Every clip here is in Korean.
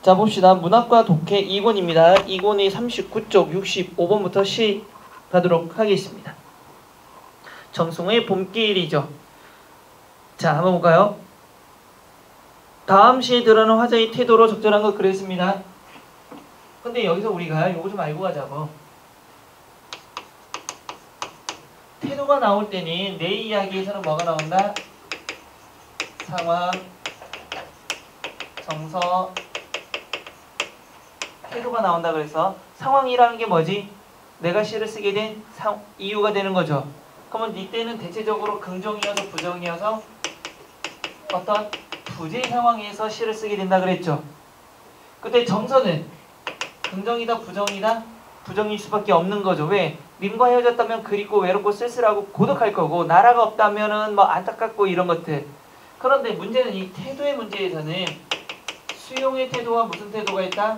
자, 봅시다. 문학과 독해 2권입니다. 2권이 39쪽 65번부터 시가도록 하겠습니다. 정승호의 봄길이죠. 자, 한번 볼까요? 다음 시에 드러나는 화자의 태도로 적절한 것 그랬습니다. 근데 여기서 우리가 요거 좀 알고 가자고. 태도가 나올 때는 내 이야기에서는 뭐가 나온다? 상황, 정서, 태도가 나온다. 그래서 상황이라는 게 뭐지? 내가 시를 쓰게 된 이유가 되는 거죠. 그러면 이때는 대체적으로 긍정이어서 부정이어서 어떤 부재 상황에서 시를 쓰게 된다 그랬죠. 그때 정서는 긍정이다 부정이다? 부정일 수밖에 없는 거죠. 왜? 님과 헤어졌다면 그립고 외롭고 쓸쓸하고 고독할 거고, 나라가 없다면은 뭐 안타깝고 이런 것들. 그런데 문제는 이 태도의 문제에서는 수용의 태도와 무슨 태도가 있다?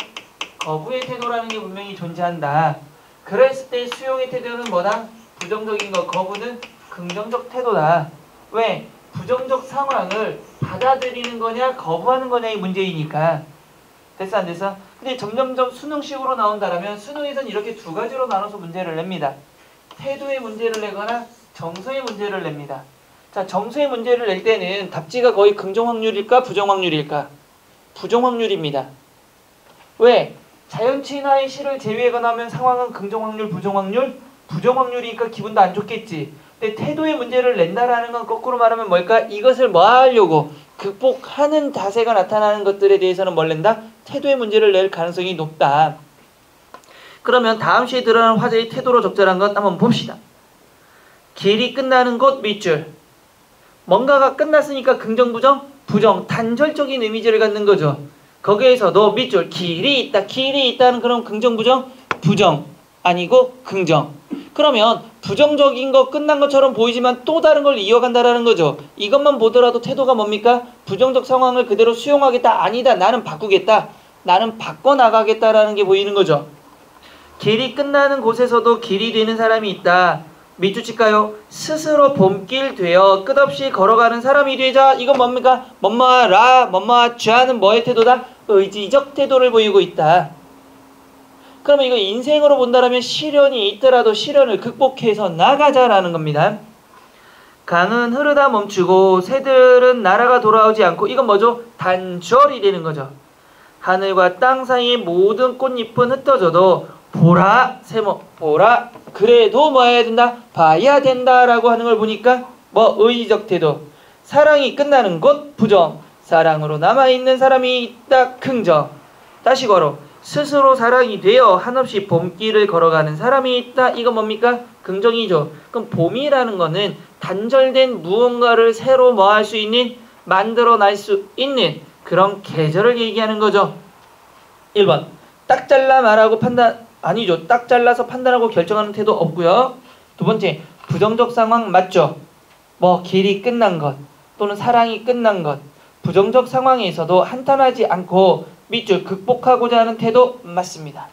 거부의 태도라는 게 분명히 존재한다. 그랬을 때 수용의 태도는 뭐다? 부정적인 거, 거부는 긍정적 태도다. 왜? 부정적 상황을 받아들이는 거냐 거부하는 거냐의 문제이니까. 됐어 안 됐어? 근데 점점점 수능식으로 나온다라면 수능에서는 이렇게 두 가지로 나눠서 문제를 냅니다. 태도의 문제를 내거나 정서의 문제를 냅니다. 자, 정서의 문제를 낼 때는 답지가 거의 긍정 확률일까 부정 확률일까? 부정 확률입니다. 왜? 자연친화의 시를 제외하거나 하면 상황은 긍정 확률 부정 확률? 부정 확률이니까 기분도 안 좋겠지. 근데 태도의 문제를 낸다라는 건 거꾸로 말하면 뭘까? 이것을 뭐 하려고 극복하는 자세가 나타나는 것들에 대해서는 뭘 낸다? 태도의 문제를 낼 가능성이 높다. 그러면 다음 시에 드러나는 화자의 태도로 적절한 것 한번 봅시다. 길이 끝나는 곳 밑줄. 뭔가가 끝났으니까 긍정 부정? 부정. 단절적인 이미지를 갖는 거죠. 거기에서도 밑줄 길이 있다. 길이 있다는 그런 긍정 부정? 부정. 아니고 긍정. 그러면 부정적인 거 끝난 것처럼 보이지만 또 다른 걸 이어간다라는 거죠. 이것만 보더라도 태도가 뭡니까? 부정적 상황을 그대로 수용하겠다. 아니다. 나는 바꾸겠다. 나는 바꿔나가겠다라는 게 보이는 거죠. 길이 끝나는 곳에서도 길이 되는 사람이 있다. 밑줄 칠까요? 스스로 봄길 되어 끝없이 걸어가는 사람이 되자. 이건 뭡니까? 뭐뭐하라, 뭐뭐하자는 뭐의 태도다? 의지적 태도를 보이고 있다. 그러면 이거 인생으로 본다면 시련이 있더라도 시련을 극복해서 나가자라는 겁니다. 강은 흐르다 멈추고 새들은 날아가 돌아오지 않고, 이건 뭐죠? 단절이 되는 거죠. 하늘과 땅 사이의 모든 꽃잎은 흩어져도 보라, 세모, 보라, 그래도 뭐 해야 된다? 봐야 된다라고 하는 걸 보니까 뭐 의지적 태도. 사랑이 끝나는 곳 부정, 사랑으로 남아있는 사람이 있다 긍정. 다시 걸어. 스스로 사랑이 되어 한없이 봄길을 걸어가는 사람이 있다. 이건 뭡니까? 긍정이죠. 그럼 봄이라는 거는 단절된 무언가를 새로 뭐 할 수 있는, 만들어낼 수 있는 그런 계절을 얘기하는 거죠. 1번 딱 잘라 말하고 판단, 아니죠. 딱 잘라서 판단하고 결정하는 태도 없고요. 두 번째 부정적 상황 맞죠. 뭐 길이 끝난 것 또는 사랑이 끝난 것. 부정적 상황에서도 한탄하지 않고 밑줄 극복하고자 하는 태도 맞습니다.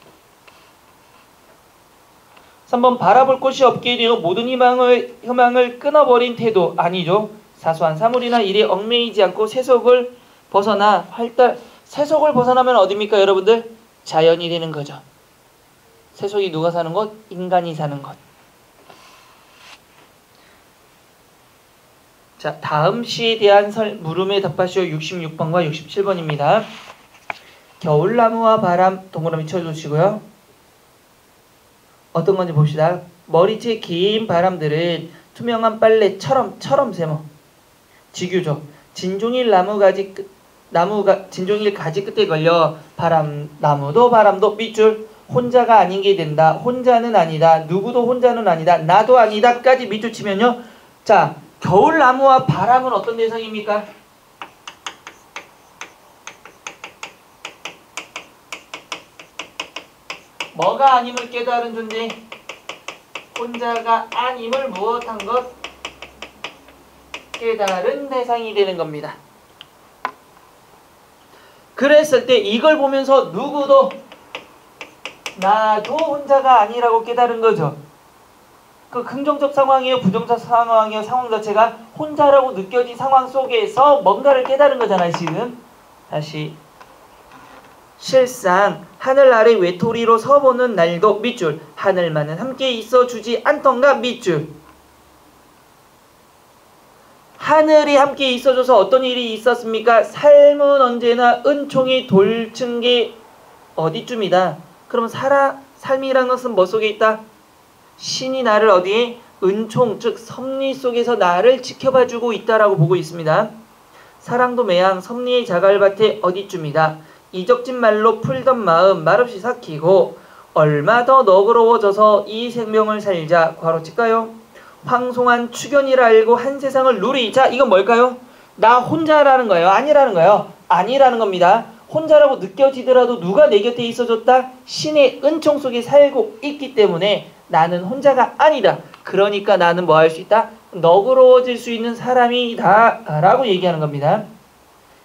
3번 바라볼 곳이 없게 되어 모든 희망을 끊어버린 태도 아니죠. 사소한 사물이나 일에 얽매이지 않고 세속을 벗어나 세속을 벗어나면 어디입니까 여러분들? 자연이 되는 거죠. 세속이 누가 사는 곳? 인간이 사는 곳. 자, 다음 시에 대한 물음에 답하시오. 66번과 67번입니다. 겨울나무와 바람 동그라미 쳐주시고요. 어떤 건지 봅시다. 머리채 긴 바람들은 투명한 빨래처럼 세모. 지규죠. 진종일 진종일 가지 끝에 걸려 나무도 바람도 밑줄 혼자가 아닌 게 된다. 혼자는 아니다. 누구도 혼자는 아니다. 나도 아니다까지 밑줄 치면요. 자, 겨울나무와 바람은 어떤 대상입니까? 뭐가 아님을 깨달은 존재? 혼자가 아님을 무엇한 것? 깨달은 대상이 되는 겁니다. 그랬을 때 이걸 보면서 누구도 나도 혼자가 아니라고 깨달은 거죠. 그 긍정적 상황이에요? 부정적 상황이에요? 상황 자체가 혼자라고 느껴진 상황 속에서 뭔가를 깨달은 거잖아요, 지금. 다시. 실상 하늘 아래 외톨이로 서보는 날도 밑줄. 하늘만은 함께 있어주지 않던가 밑줄. 하늘이 함께 있어줘서 어떤 일이 있었습니까? 삶은 언제나 은총이 돌춘 게 어디쯤이다. 그러면 삶이라는 것은 뭐 속에 있다? 신이 나를 어디에? 은총, 즉 섭리 속에서 나를 지켜봐주고 있다라고 보고 있습니다. 사랑도 매양 섭리의 자갈밭에 어디쯤이다. 이적진 말로 풀던 마음 말없이 삭히고 얼마 더 너그러워져서 이 생명을 살자. 괄호칠까요? 황송한 추견이라 알고 한 세상을 누리자. 이건 뭘까요? 나 혼자라는 거예요? 아니라는 거예요? 아니라는 겁니다. 혼자라고 느껴지더라도 누가 내 곁에 있어줬다? 신의 은총 속에 살고 있기 때문에 나는 혼자가 아니다. 그러니까 나는 뭐 할 수 있다? 너그러워질 수 있는 사람이다 라고 얘기하는 겁니다.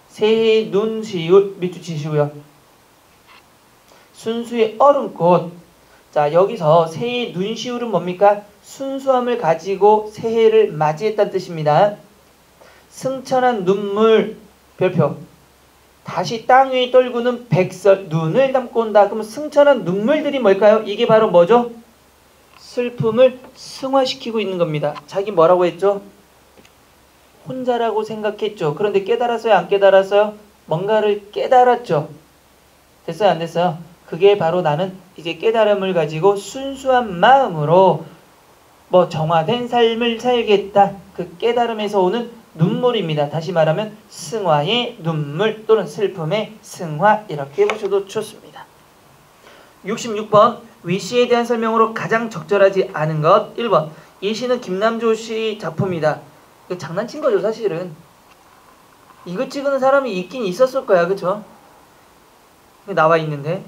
새해 눈시울 밑줄 치시고요. 순수의 얼음꽃. 자, 여기서 새해 눈시울은 뭡니까? 순수함을 가지고 새해를 맞이했다는 뜻입니다. 승천한 눈물 별표. 다시 땅 위에 떨구는 백설 눈을 담고 온다. 그러면 승천한 눈물들이 뭘까요? 이게 바로 뭐죠? 슬픔을 승화시키고 있는 겁니다. 자기 뭐라고 했죠? 혼자라고 생각했죠. 그런데 깨달았어요? 안 깨달았어요? 뭔가를 깨달았죠. 됐어요? 안 됐어요? 그게 바로 나는 이제 깨달음을 가지고 순수한 마음으로 뭐 정화된 삶을 살겠다. 그 깨달음에서 오는 눈물입니다. 다시 말하면 승화의 눈물 또는 슬픔의 승화 이렇게 보셔도 좋습니다. 66번 위시에 대한 설명으로 가장 적절하지 않은 것 1번 이 시는 김남조 씨 작품이다. 이거 장난친 거죠 사실은. 이거 찍은 사람이 있긴 있었을 거야. 그쵸? 나와 있는데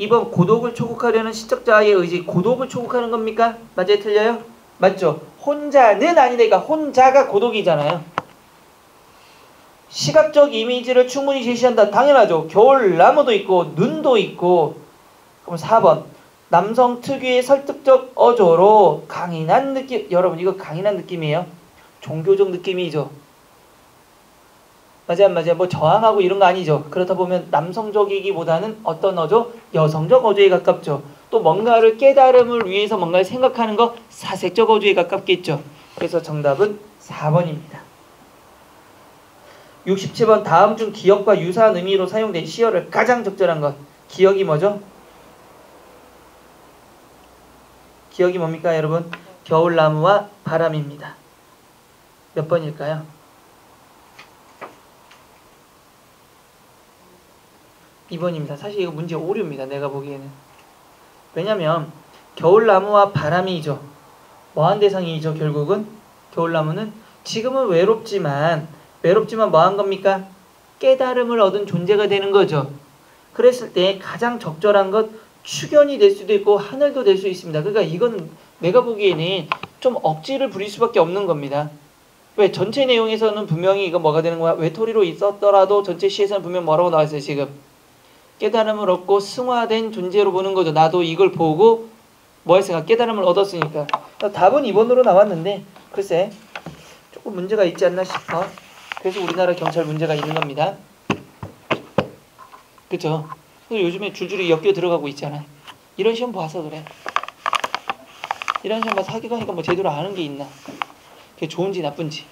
2번 고독을 초국하려는 시적자의 의지. 고독을 초국하는 겁니까? 맞아요? 틀려요? 맞죠? 혼자는 아니니까 혼자가 고독이잖아요. 시각적 이미지를 충분히 제시한다. 당연하죠. 겨울나무도 있고 눈도 있고. 그럼 4번 남성 특유의 설득적 어조로 강인한 느낌. 여러분 이거 강인한 느낌이에요. 종교적 느낌이죠. 맞아요? 맞아요? 뭐 저항하고 이런 거 아니죠. 그렇다 보면 남성적이기보다는 어떤 어조? 여성적 어조에 가깝죠. 또 뭔가를 깨달음을 위해서 뭔가를 생각하는 거 사색적 어조에 가깝겠죠. 그래서 정답은 4번입니다. 67번 다음 중 기억과 유사한 의미로 사용된 시어를 가장 적절한 것. 기억이 뭐죠? 기억이 뭡니까 여러분? 겨울나무와 바람입니다. 몇 번일까요? 2번입니다. 사실 이거 문제 오류입니다. 내가 보기에는. 왜냐면 겨울나무와 바람이죠. 뭐한 대상이죠 결국은? 겨울나무는 지금은 외롭지만 뭐한 겁니까? 깨달음을 얻은 존재가 되는 거죠. 그랬을 때 가장 적절한 것 추견이 될 수도 있고 하늘도 될 수 있습니다. 그러니까 이건 내가 보기에는 좀 억지를 부릴 수밖에 없는 겁니다. 왜? 전체 내용에서는 분명히 이거 뭐가 되는 거야? 외톨이로 있었더라도 전체 시에서는 분명 뭐라고 나왔어요 지금? 깨달음을 얻고 승화된 존재로 보는 거죠. 나도 이걸 보고 뭐 했으니까 깨달음을 얻었으니까. 답은 2번으로 나왔는데 글쎄 조금 문제가 있지 않나 싶어. 그래서 우리나라 경찰 문제가 있는 겁니다. 그쵸? 요즘에 줄줄이 엮여 들어가고 있잖아. 이런 시험 봐서 그래. 이런 시험 봐서 학교 가니까 뭐 제대로 아는 게 있나. 그게 좋은지 나쁜지.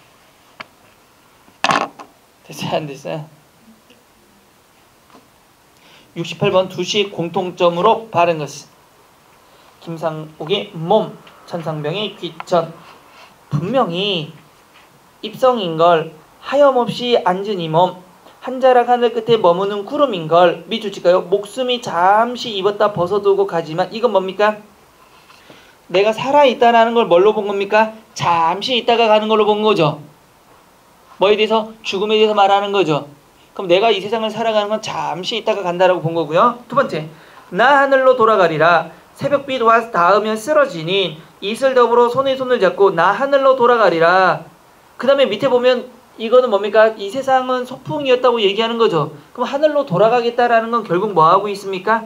됐어요? 안 됐어요? 68번 2시 공통점으로 바른 것은 김상옥의 몸, 천상병의 귀천. 분명히 입성인걸 하염없이 앉은 이 몸, 한 자락 하늘 끝에 머무는 구름인걸 밑줄 칠까요? 목숨이 잠시 입었다 벗어두고 가지만 이건 뭡니까? 내가 살아있다라는 걸 뭘로 본 겁니까? 잠시 있다가 가는 걸로 본 거죠. 뭐에 대해서? 죽음에 대해서 말하는 거죠. 그럼 내가 이 세상을 살아가는 건 잠시 있다가 간다라고 본 거고요. 두 번째, 나 하늘로 돌아가리라. 새벽빛 와 닿으면 쓰러지니 이슬 더불어 손에 손을 잡고 나 하늘로 돌아가리라. 그 다음에 밑에 보면 이거는 뭡니까? 이 세상은 소풍이었다고 얘기하는 거죠. 그럼 하늘로 돌아가겠다라는 건 결국 뭐 하고 있습니까?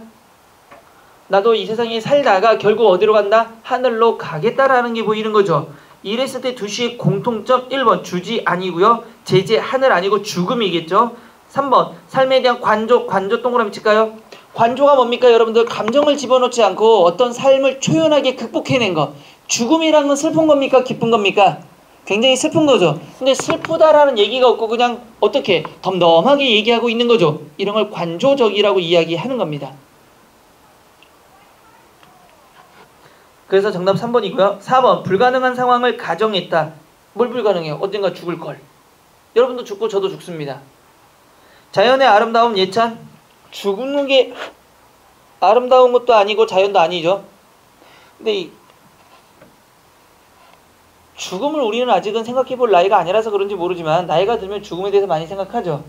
나도 이 세상에 살다가 결국 어디로 간다? 하늘로 가겠다라는 게 보이는 거죠. 이랬을 때 2시의 공통점 1번 주지 아니고요. 제재 하늘 아니고 죽음이겠죠. 3번 삶에 대한 관조 동그라미 칠까요? 관조가 뭡니까 여러분들? 감정을 집어넣지 않고 어떤 삶을 초연하게 극복해낸 거. 죽음이란 건 슬픈 겁니까? 기쁜 겁니까? 굉장히 슬픈 거죠. 근데 슬프다라는 얘기가 없고 그냥 어떻게 덤덤하게 얘기하고 있는 거죠. 이런 걸 관조적이라고 이야기하는 겁니다. 그래서 정답 3번이고요. 4번 불가능한 상황을 가정했다. 뭘 불가능해요? 언젠가 죽을 걸. 여러분도 죽고 저도 죽습니다. 자연의 아름다움 예찬? 죽는 게 아름다운 것도 아니고 자연도 아니죠. 근데 이 죽음을 우리는 아직은 생각해 볼 나이가 아니라서 그런지 모르지만 나이가 들면 죽음에 대해서 많이 생각하죠.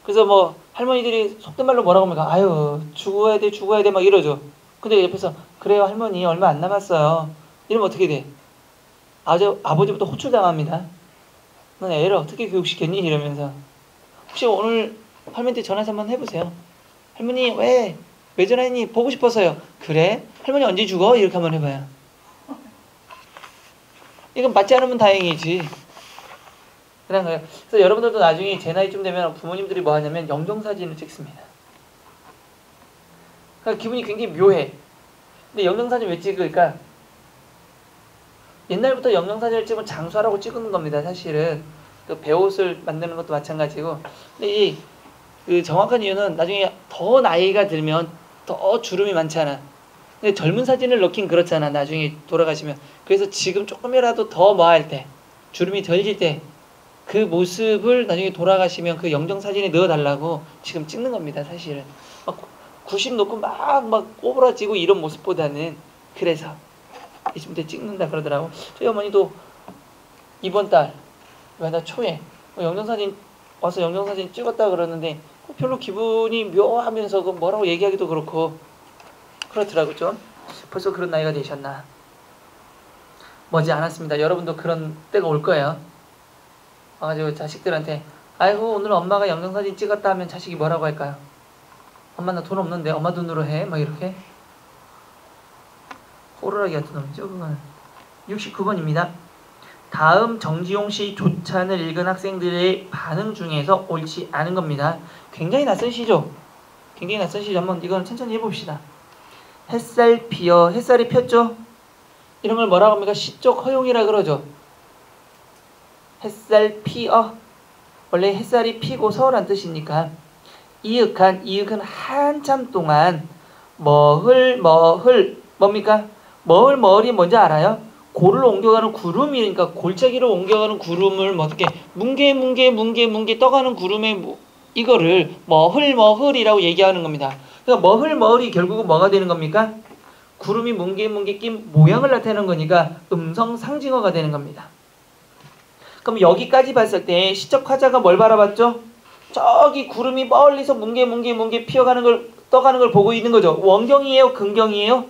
그래서 뭐 할머니들이 속된 말로 뭐라고 합니까? 아유 죽어야 돼 막 이러죠. 근데 옆에서 그래요 할머니 얼마 안 남았어요. 이러면 어떻게 돼? 아버지부터 호출당합니다. 넌 애를 어떻게 교육시켰니? 이러면서 혹시 오늘 할머니한테 전화해서 한번 해보세요. 할머니 왜 전화했니? 보고 싶어서요. 그래? 할머니 언제 죽어? 이렇게 한번 해봐요. 이건 맞지 않으면 다행이지. 그냥 거예요. 그래서 여러분들도 나중에 제 나이쯤 되면 부모님들이 뭐 하냐면 영정사진을 찍습니다. 그러니까 기분이 굉장히 묘해. 근데 영정사진 왜 찍을까? 옛날부터 영정사진을 찍으면 장수하라고 찍는 겁니다. 사실은 그 배옷을 만드는 것도 마찬가지고. 근데 그 정확한 이유는 나중에 더 나이가 들면 더 주름이 많잖아. 근데 젊은 사진을 넣긴 그렇잖아. 나중에 돌아가시면. 그래서 지금 조금이라도 더 뭐할 때, 주름이 덜 질 때 그 모습을 나중에 돌아가시면 그 영정사진에 넣어달라고 지금 찍는 겁니다. 사실은. 막 90 놓고 막 꼬부라지고 이런 모습보다는. 그래서 이쯤 때 찍는다 그러더라고. 저희 어머니도 이번 달 초에 영정사진 와서 영정사진 찍었다 그러는데 별로 기분이 묘하면서 그 뭐라고 얘기하기도 그렇고 그렇더라고요. 좀 벌써 그런 나이가 되셨나. 머지 않았습니다. 여러분도 그런 때가 올 거예요. 와가지고 자식들한테 아이고 오늘 엄마가 영정사진 찍었다 하면 자식이 뭐라고 할까요? 엄마 나 돈 없는데 엄마 돈으로 해? 막 이렇게. 호루라기 같은 놈이죠 그거는. 69번입니다. 다음 정지용 씨 조찬을 읽은 학생들의 반응 중에서 옳지 않은 겁니다. 굉장히 낯선 시죠? 굉장히 낯선 시죠. 한번 이건 천천히 해봅시다. 햇살 피어, 햇살이 폈죠? 이런 걸 뭐라고 합니까? 시적 허용이라 그러죠. 햇살 피어. 원래 햇살이 피고서란 뜻이니까. 이윽한 한참 동안 뭡니까? 머흘이 뭔지 알아요? 골을 옮겨가는 구름이니까 골짜기로 옮겨가는 구름을 어떻게 뭉게 떠가는 구름의 이거를 머흘이라고 얘기하는 겁니다. 그러니까 머흘이 결국은 뭐가 되는 겁니까? 구름이 뭉게 낀 모양을 나타내는 거니까 음성 상징어가 되는 겁니다. 그럼 여기까지 봤을 때 시적 화자가 뭘 바라봤죠? 저기 구름이 멀리서 뭉게 피어가는 걸 떠가는 걸 보고 있는 거죠. 원경이에요, 긍경이에요?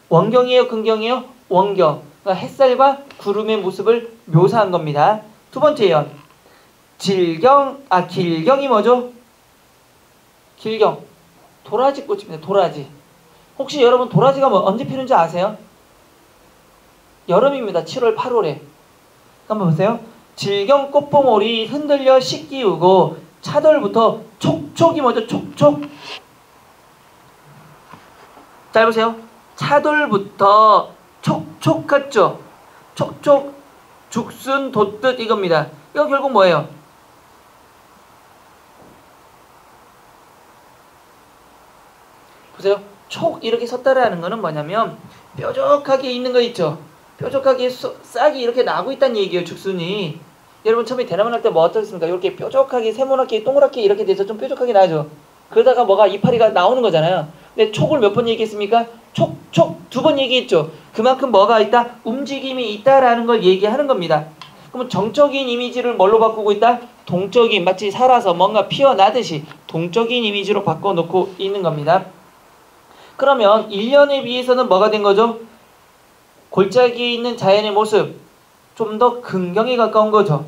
원경이에요, 긍경이에요? 원경. 그러니까 햇살과 구름의 모습을 묘사한 겁니다. 두 번째요. 길경이 뭐죠? 길경. 도라지 꽃입니다. 도라지. 혹시 여러분 도라지가 언제 피는지 아세요? 여름입니다. 7월, 8월에. 한번 보세요. 질경 꽃봉오리 흔들려 씻기우고 차돌부터 촉촉이 뭐죠? 촉촉. 잘 보세요. 차돌부터 촉촉했죠? 촉촉, 죽순, 돛듯 이겁니다. 이거 결국 뭐예요? 보세요. 촉 이렇게 섰다라는 거는 뭐냐면 뾰족하게 있는 거 있죠? 뾰족하게 싹이 이렇게 나고 있다는 얘기예요. 죽순이. 여러분 처음에 대나무 날 때 뭐 어떻습니까? 이렇게 뾰족하게 세모나게 동그랗게 이렇게 돼서 좀 뾰족하게 나죠. 그러다가 뭐가 이파리가 나오는 거잖아요. 근데 촉을 몇 번 얘기했습니까? 촉 2번 얘기했죠. 그만큼 뭐가 있다? 움직임이 있다라는 걸 얘기하는 겁니다. 그러면 정적인 이미지를 뭘로 바꾸고 있다? 동적인, 마치 살아서 뭔가 피어나듯이 동적인 이미지로 바꿔놓고 있는 겁니다. 그러면 1년에 비해서는 뭐가 된 거죠? 골짜기에 있는 자연의 모습 좀 더 긍경에 가까운 거죠.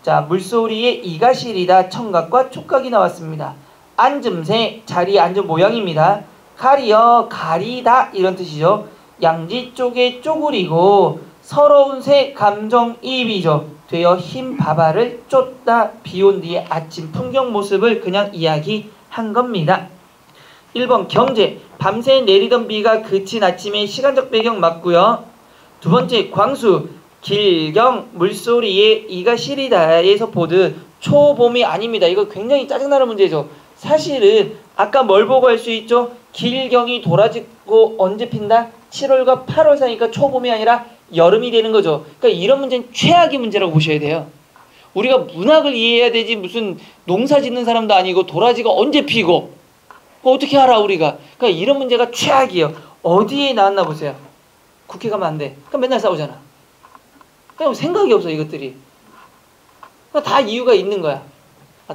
자, 물소리에 이가 시리다 청각과 촉각이 나왔습니다. 앉음새 자리에 앉은 모양입니다. 가리어 가리다 이런 뜻이죠. 양지 쪽에 쪼그리고 서러운 새 감정이입이죠. 되어 흰 바바를 쫓다 비온 뒤에 아침 풍경 모습을 그냥 이야기한 겁니다. 1번 경제, 밤새 내리던 비가 그친 아침의 시간적 배경 맞고요. 두 번째 광수, 길경, 물소리에 이가 시리다에서 보듯 초봄이 아닙니다. 이거 굉장히 짜증나는 문제죠. 사실은 아까 뭘 보고 할 수 있죠? 길경이 돌아지고 언제 핀다? 7월과 8월 사이니까 초봄이 아니라 여름이 되는 거죠. 그러니까 이런 문제는 최악의 문제라고 보셔야 돼요. 우리가 문학을 이해해야 되지 무슨 농사 짓는 사람도 아니고 도라지가 언제 피고 어떻게 알아 우리가. 그러니까 이런 문제가 최악이에요. 어디에 나왔나 보세요. 국회 가면 안 돼. 그럼 맨날 싸우잖아. 그냥 생각이 없어 이것들이. 그러니까 다 이유가 있는 거야.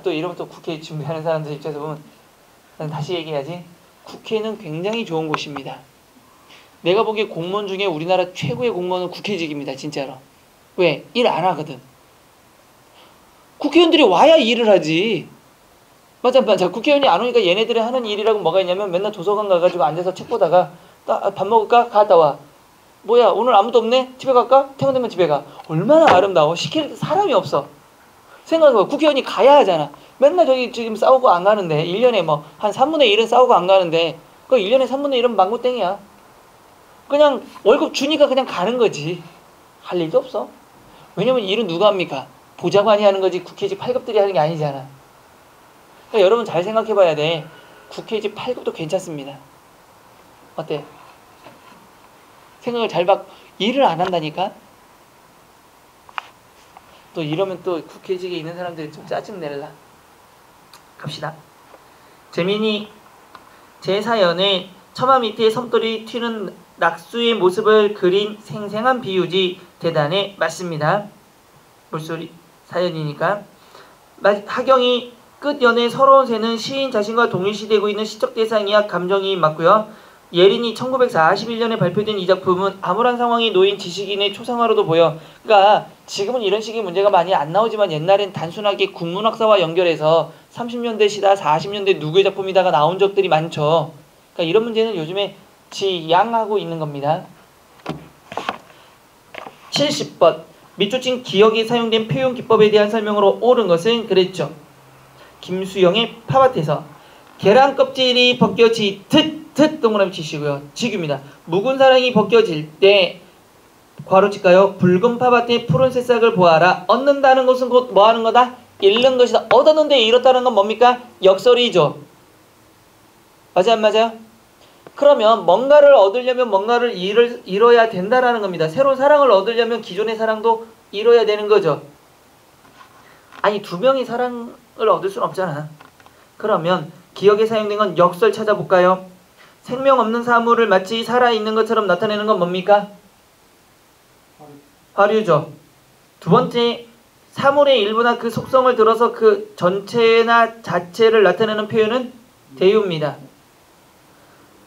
또 이러면 또 국회 준비하는 사람들 입장에서 보면 난 다시 얘기해야지. 국회는 굉장히 좋은 곳입니다. 내가 보기에 공무원 중에 우리나라 최고의 공무원은 국회직입니다. 진짜로. 왜? 일 안 하거든. 국회의원들이 와야 일을 하지. 맞아. 국회의원이 안 오니까 얘네들이 하는 일이라고 뭐가 있냐면 맨날 도서관 가가지고 앉아서 책 보다가 밥 먹을까? 갔다 와. 뭐야 오늘 아무도 없네? 집에 갈까? 퇴근되면 집에 가. 얼마나 아름다워. 시킬 사람이 없어. 생각해봐. 국회의원이 가야 하잖아. 맨날 저기 지금 싸우고 안 가는데 1년에 뭐 한 3분의 1은 싸우고 안 가는데 그 1년에 3분의 1은 망고땡이야. 그냥 월급 주니까 그냥 가는 거지. 할 일도 없어. 왜냐면 일은 누가 합니까? 보좌관이 하는 거지 국회의직 8급들이 하는 게 아니잖아. 그러니까 여러분 잘 생각해 봐야 돼. 국회의직 8급도 괜찮습니다. 어때? 생각을 잘 일을 안 한다니까? 또 이러면 또 국회의직에 있는 사람들이 좀 짜증낼라. 갑시다. 재민이 제 사연에 처마 밑에 섬돌이 튀는 낙수의 모습을 그린 생생한 비유지 대단해 맞습니다. 물소리 사연이니까. 하경이 끝연의 서러운 새는 시인 자신과 동일시되고 있는 시적 대상이야 감정이 맞고요. 예린이 1941년에 발표된 이 작품은 암울한 상황에 놓인 지식인의 초상화로도 보여. 그러니까 지금은 이런 식의 문제가 많이 안 나오지만 옛날엔 단순하게 국문학사와 연결해서 30년대 시다 40년대 누구의 작품이다가 나온 적들이 많죠. 그러니까 이런 문제는 요즘에 지양하고 있는 겁니다. 70번 밑줄 기억에 사용된 표현 기법에 대한 설명으로 옳은 것은 그랬죠. 김수영의 팝밭에서 계란 껍질이 벗겨지듯 동그라미 치시고요. 지규입니다. 묵은 사랑이 벗겨질 때 괄호칠까요? 붉은 팝밭의 푸른 새싹을 보아라. 얻는다는 것은 곧 뭐하는 거다? 잃는 것이다. 얻었는데 잃었다는 건 뭡니까? 역설이죠. 맞아요 안 맞아요? 그러면 뭔가를 얻으려면 뭔가를 잃어야 된다라는 겁니다. 새로운 사랑을 얻으려면 기존의 사랑도 잃어야 되는 거죠. 아니 두 명이 사랑을 얻을 수는 없잖아. 그러면 기억에 사용된 건 역설 찾아볼까요? 생명 없는 사물을 마치 살아있는 것처럼 나타내는 건 뭡니까? 화류죠. 두 번째, 사물의 일부나 그 속성을 들어서 그 전체나 자체를 나타내는 표현은 대유입니다.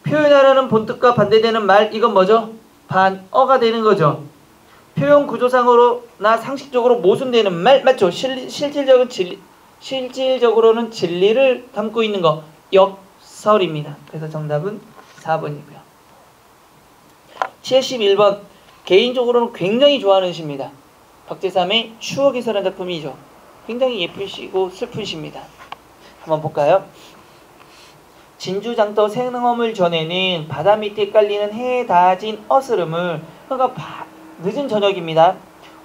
표현하라는 본뜻과 반대되는 말, 이건 뭐죠? 반어가 되는 거죠. 표현 구조상으로나 상식적으로 모순되는 말, 맞죠? 실질적으로는 진리를 담고 있는 거, 역설입니다. 그래서 정답은 4번이고요. 71번, 개인적으로는 굉장히 좋아하는 시입니다. 박재삼의 추억이서라는 작품이죠. 굉장히 예쁜 시고 슬픈 시입니다. 한번 볼까요? 진주장터 생엄을 전에는 바다 밑에 깔리는 해에 닿아진 어스름을, 그러니까 늦은 저녁입니다.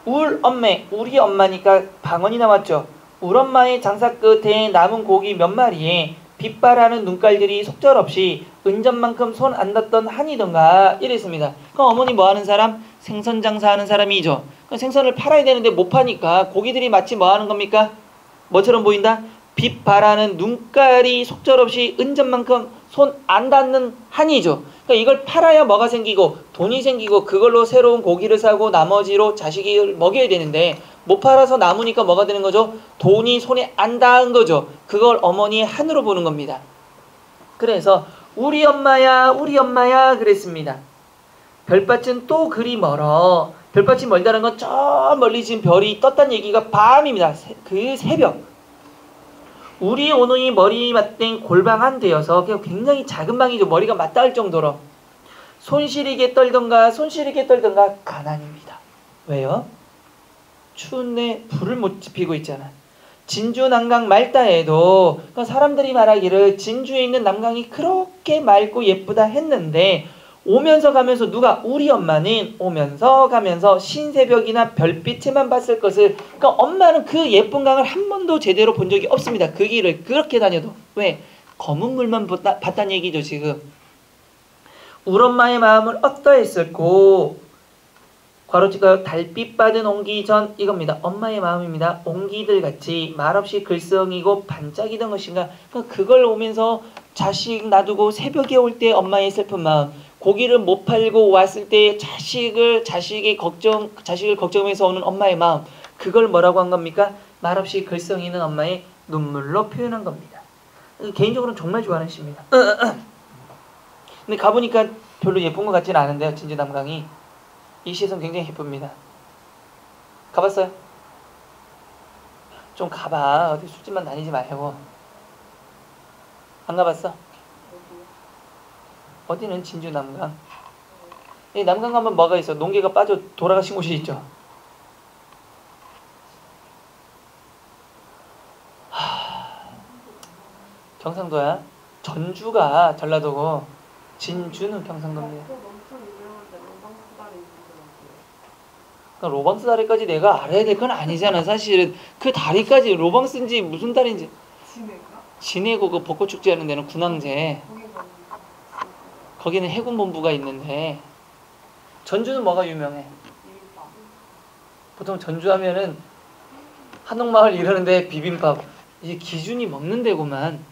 우리 엄마니까 방언이 나왔죠. 울 엄마의 장사 끝에 남은 고기 몇 마리에 빛바라는 눈깔들이 속절없이 은전만큼 손 안 닿던 한이던가 이랬습니다. 그럼 어머니 뭐하는 사람? 생선 장사하는 사람이죠. 생선을 팔아야 되는데 못 파니까 고기들이 마치 뭐하는 겁니까? 뭐처럼 보인다? 빛바라는 눈깔이 속절없이 은전만큼 손 안 닿는 한이죠. 그러니까 이걸 팔아야 뭐가 생기고 돈이 생기고 그걸로 새로운 고기를 사고 나머지로 자식을 먹여야 되는데 못 팔아서 남으니까 뭐가 되는 거죠? 돈이 손에 안 닿은 거죠. 그걸 어머니의 한으로 보는 겁니다. 그래서 우리 엄마야 그랬습니다. 별밭은 또 그리 멀어. 별밭이 멀다는 건 저 멀리 지금 별이 떴다는 얘기가 밤입니다. 그 새벽. 우리 오누이 머리 맞댄 골방한 되어서 굉장히 작은 방이죠. 머리가 맞닿을 정도로. 손시리게 떨던가 가난입니다. 왜요? 추운데 불을 못 지피고 있잖아. 진주 남강 말다에도 그러니까 사람들이 말하기를 진주에 있는 남강이 그렇게 맑고 예쁘다 했는데 오면서 가면서 누가 우리 엄마는 오면서 가면서 신새벽이나 별빛에만 봤을 것을 그러니까 엄마는 그 예쁜 강을 한 번도 제대로 본 적이 없습니다. 그 길을 그렇게 다녀도 왜? 검은 물만 봤다는 얘기죠 지금. 우리 엄마의 마음을 어떠했을꼬? 괄호치고 달빛 받은 옹기 전 이겁니다. 엄마의 마음입니다. 옹기들 같이 말없이 글썽이고 반짝이던 것인가. 그걸 오면서 자식 놔두고 새벽에 올 때 엄마의 슬픈 마음. 고기를 못 팔고 왔을 때 자식을 걱정해서 오는 엄마의 마음. 그걸 뭐라고 한 겁니까? 말없이 글썽이는 엄마의 눈물로 표현한 겁니다. 개인적으로는 정말 좋아하는 시입니다. 근데 가보니까 별로 예쁜 것 같지는 않은데요. 진주 남강이. 이 시에서는 굉장히 예쁩니다. 가봤어요? 좀 가봐. 어디 술집만 다니지 말고. 안 가봤어? 어디는 진주 남강? 이 남강 가면 뭐가 있어? 농개가 빠져 돌아가신 곳이 있죠. 경상도야. 전주가 전라도고 진주는 경상도입니다. 로방스 다리까지 내가 알아야 될 건 아니잖아. 사실은 그 다리까지 로방스인지 무슨 다리인지. 진해고 그 벚꽃 축제 하는 데는 군항제. 거기는 해군본부가 있는데 전주는 뭐가 유명해? 보통 전주 하면은 한옥마을 이러는데 비빔밥. 이게 기준이 먹는 데구만.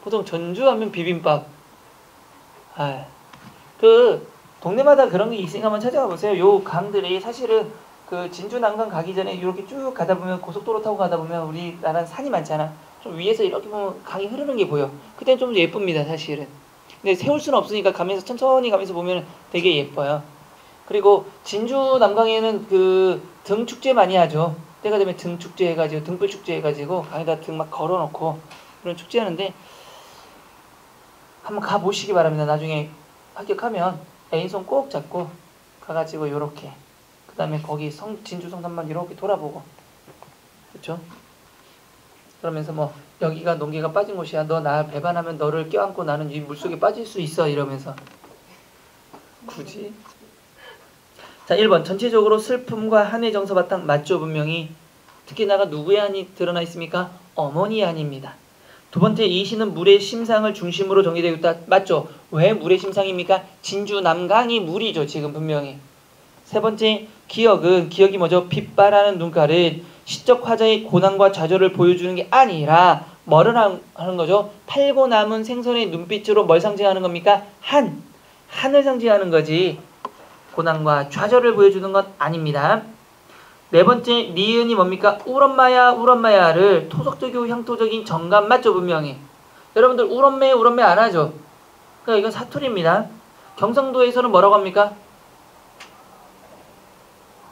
보통 전주 하면 비빔밥. 동네마다 그런 게 있으니까 한번 찾아가 보세요. 요 강들이 사실은 그 진주 남강 가기 전에 이렇게 쭉 가다 보면 고속도로 타고 가다 보면 우리나라는 산이 많잖아. 좀 위에서 이렇게 보면 강이 흐르는 게 보여. 그때는 좀 예쁩니다, 사실은. 근데 세울 수는 없으니까 가면서 천천히 가면서 보면 되게 예뻐요. 그리고 진주 남강에는 그 등 축제 많이 하죠. 때가 되면 등 축제 해가지고 등불 축제 해가지고 강에다 등 막 걸어놓고 그런 축제 하는데 한번 가 보시기 바랍니다. 나중에 합격하면 애인 손 꼭 잡고 가가지고 요렇게 그 다음에 거기 진주 성산만 이렇게 돌아보고 그렇죠? 그러면서 뭐 여기가 농개가 빠진 곳이야. 너 나 배반하면 너를 껴안고 나는 이 물속에 빠질 수 있어 이러면서 굳이 자 1번 전체적으로 슬픔과 한의 정서 바탕 맞죠 분명히. 특히나가 누구의 한이 드러나 있습니까? 어머니의 한입니다. 두 번째 이 시는 물의 심상을 중심으로 정의되어 있다. 맞죠? 왜 물의 심상입니까? 진주 남강이 물이죠. 지금 분명히. 세 번째 기억이 뭐죠? 빛바라는 눈가를 시적 화자의 고난과 좌절을 보여주는 게 아니라 뭐를 하는 거죠? 팔고 남은 생선의 눈빛으로 뭘 상징하는 겁니까? 한을 상징하는 거지 고난과 좌절을 보여주는 건 아닙니다. 네 번째 니은이 뭡니까? 울엄마야를 토속적이고 향토적인 정감 맞죠 분명히. 여러분들 울엄매 안 하죠? 그러니까 이건 사투리입니다. 경상도에서는 뭐라고 합니까?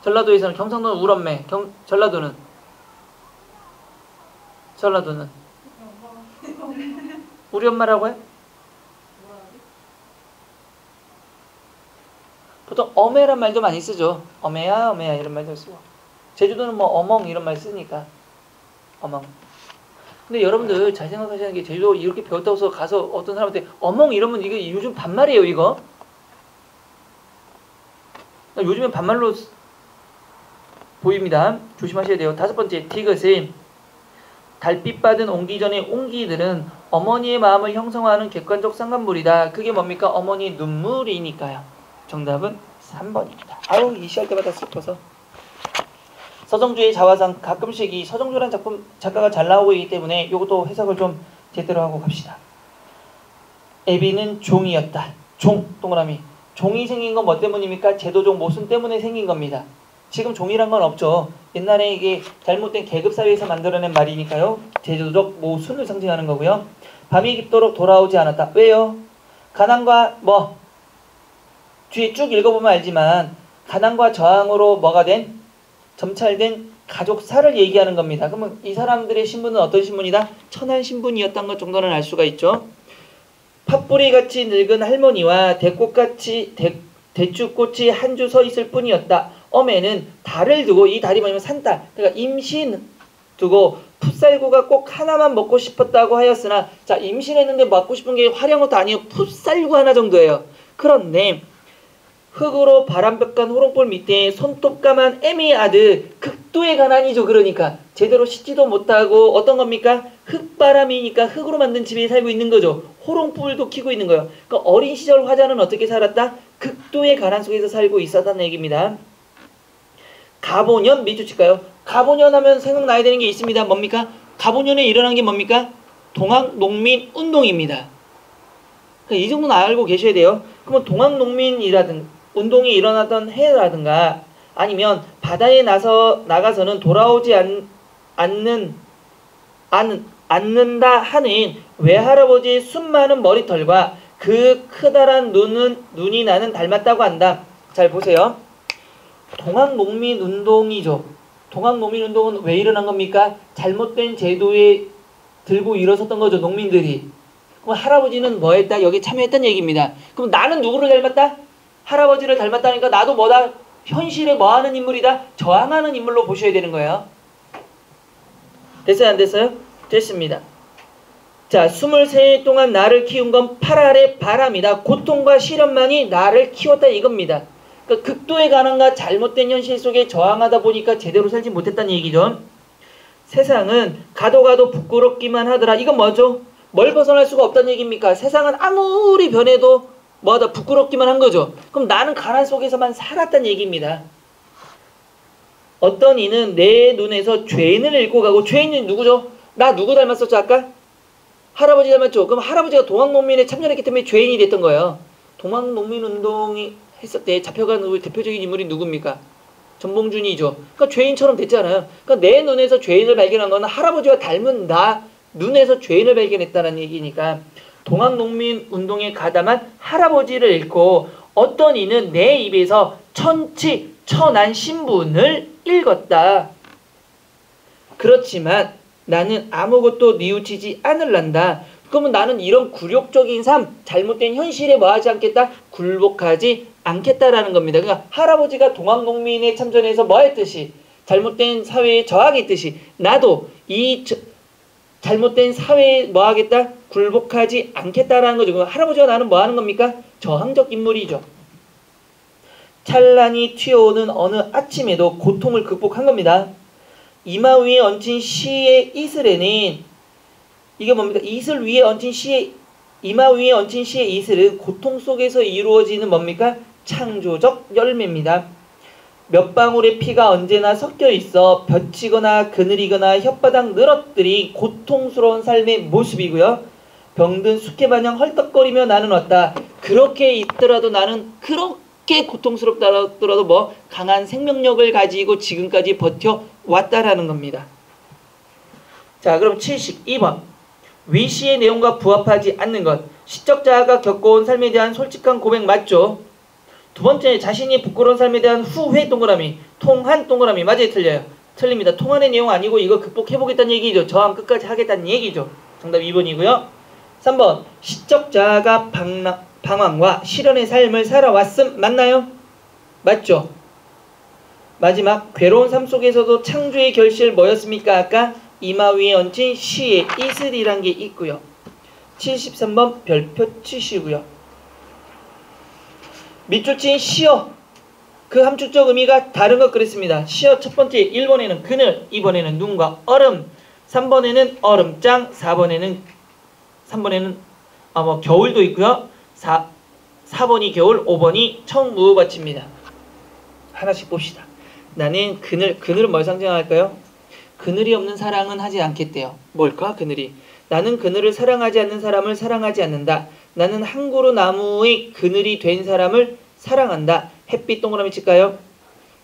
전라도에서는 경상도는 울엄매, 전라도는 우리 엄마라고 해? 보통 어매란 말도 많이 쓰죠. 어매야 이런 말도 쓰고. 제주도는 뭐 어멍 이런 말 쓰니까 어멍. 근데 여러분들 잘 생각하시는 게 제주도 이렇게 배웠다고 해서 가서 어떤 사람한테 어멍 이러면 이게 요즘 반말이에요 이거. 요즘엔 반말로 보입니다. 조심하셔야 돼요. 다섯 번째 디귿은 달빛 받은 옹기 전의 옹기들은 어머니의 마음을 형성하는 객관적 상간물이다. 그게 뭡니까? 어머니의 눈물이니까요. 정답은 3번입니다. 아유 이 시할 때마다 슬퍼서. 서정주의 자화상 가끔씩 이 서정주라는 작가가 잘 나오고 있기 때문에 이것도 해석을 좀 제대로 하고 갑시다. 애비는 종이었다. 동그라미. 종이 생긴 건 뭐 때문입니까? 제도적 모순 때문에 생긴 겁니다. 지금 종이란 건 없죠. 옛날에 이게 잘못된 계급사회에서 만들어낸 말이니까요. 제도적 모순을 상징하는 거고요. 밤이 깊도록 돌아오지 않았다. 왜요? 가난과 뒤에 쭉 읽어보면 알지만 가난과 저항으로 뭐가 된? 점찰된 가족사를 얘기하는 겁니다. 그러면 이 사람들의 신분은 어떤 신분이다? 천한 신분이었던 것 정도는 알 수가 있죠. 팥뿌리같이 늙은 할머니와 대꽃꽃이 한 주 서 있을 뿐이었다. 엄에는 달을 두고 이 달이 뭐냐면 산달. 그러니까 임신 두고 풋살구가 꼭 하나만 먹고 싶었다고 하였으나 자 임신했는데 먹고 싶은 게 화려한 것도 아니에요. 풋살구 하나 정도예요. 그런데 흙으로 바람벽간 호롱불 밑에 손톱까만 애미 아들 극도의 가난이죠. 그러니까 제대로 씻지도 못하고 어떤 겁니까? 흙바람이니까 흙으로 만든 집에 살고 있는 거죠. 호롱불도 키고 있는 거예요. 그러니까 어린 시절 화자는 어떻게 살았다? 극도의 가난 속에서 살고 있었다는 얘기입니다. 가보년 밑줄 칠까요? 가보년 하면 생각나야 되는 게 있습니다. 뭡니까? 가보년에 일어난 게 뭡니까? 동학농민운동입니다. 이 정도는 알고 계셔야 돼요. 그러면 동학농민이라든 운동이 일어나던 해라든가 아니면 바다에 나가서는 돌아오지 않는다 하는 외할아버지의 수많은 머리털과 그 크다란 눈이 나는 닮았다고 한다. 잘 보세요. 동학농민운동이죠. 동학농민운동은 왜 일어난 겁니까? 잘못된 제도에 들고 일어섰던 거죠. 농민들이. 그럼 할아버지는 뭐 했다? 여기 참여했다는 얘기입니다. 그럼 나는 누구를 닮았다? 할아버지를 닮았다니까 나도 뭐다? 현실에 뭐하는 인물이다? 저항하는 인물로 보셔야 되는 거예요. 됐어요? 안 됐어요? 됐습니다. 자, 23해 동안 나를 키운 건 8알의 바람이다. 고통과 시련만이 나를 키웠다 이겁니다. 그러니까 극도의 가난과 잘못된 현실 속에 저항하다 보니까 제대로 살지 못했다는 얘기죠. 세상은 가도 부끄럽기만 하더라. 이건 뭐죠? 뭘 벗어날 수가 없다는 얘기입니까? 세상은 아무리 변해도 뭐하다 부끄럽기만 한 거죠. 그럼 나는 가난 속에서만 살았다는 얘기입니다. 어떤 이는 내 눈에서 죄인을 잃고 가고 죄인이 누구죠? 나 누구 닮았었죠 아까? 할아버지 닮았죠? 그럼 할아버지가 동학농민에 참여했기 때문에 죄인이 됐던 거예요. 동학농민운동이 했을 때 잡혀간 대표적인 인물이 누굽니까? 전봉준이죠. 그러니까 죄인처럼 됐잖아요. 그러니까 내 눈에서 죄인을 발견한 건 할아버지와 닮은 나 눈에서 죄인을 발견했다는 얘기니까 동학농민운동에 가담한 할아버지를 읽고 어떤 이는 내 입에서 천난 신분을 읽었다. 그렇지만 나는 아무것도 뉘우치지 않을란다. 그러면 나는 이런 굴욕적인 삶, 잘못된 현실에 뭐하지 않겠다? 굴복하지 않겠다라는 겁니다. 그러니까 할아버지가 동학농민에 참전해서 뭐 했듯이 잘못된 사회에 저항했듯이 나도 이 잘못된 사회에 뭐 하겠다? 굴복하지 않겠다라는 거죠. 할아버지와 나는 뭐 하는 겁니까? 저항적 인물이죠. 찬란히 튀어오는 어느 아침에도 고통을 극복한 겁니다. 이마 위에 얹힌 시의 이슬에는 이게 뭡니까? 이슬 위에 얹힌 시의 이마 위에 얹힌 시의 이슬은 고통 속에서 이루어지는 뭡니까? 창조적 열매입니다. 몇 방울의 피가 언제나 섞여 있어 벼치거나 그늘이거나 혓바닥 늘어뜨리 고통스러운 삶의 모습이고요. 병든 숙회마냥 헐떡거리며 나는 왔다. 그렇게 있더라도 나는 그렇게 고통스럽더라도 뭐 강한 생명력을 가지고 지금까지 버텨왔다라는 겁니다. 자, 그럼 72번. 위시의 내용과 부합하지 않는 것. 시적자가 겪어온 삶에 대한 솔직한 고백 맞죠? 두 번째, 자신이 부끄러운 삶에 대한 후회 동그라미, 통한 동그라미. 맞아요, 틀려요? 틀립니다. 통한의 내용 아니고 이거 극복해보겠다는 얘기죠. 저항 끝까지 하겠다는 얘기죠. 정답 2번이고요. 3번, 시적자가 방황과 시련의 삶을 살아왔음. 맞나요? 맞죠? 마지막, 괴로운 삶 속에서도 창조의 결실 뭐였습니까? 아까 이마 위에 얹힌 시의 이슬이란 게 있고요. 73번 별표 치시고요. 밑줄 친 시어, 그 함축적 의미가 다른 것 그랬습니다. 시어 첫 번째 1번에는 그늘, 2번에는 눈과 얼음, 3번에는 얼음장, 4번에는 겨울도 있고요. 4번이 겨울, 5번이 청무밭입니다. 하나씩 봅시다. 나는 그늘은 뭘 상징할까요? 그늘이 없는 사랑은 하지 않겠대요. 뭘까 그늘이? 나는 그늘을 사랑하지 않는 사람을 사랑하지 않는다. 나는 한 그루 나무의 그늘이 된 사람을 사랑한다. 햇빛 동그라미 칠까요?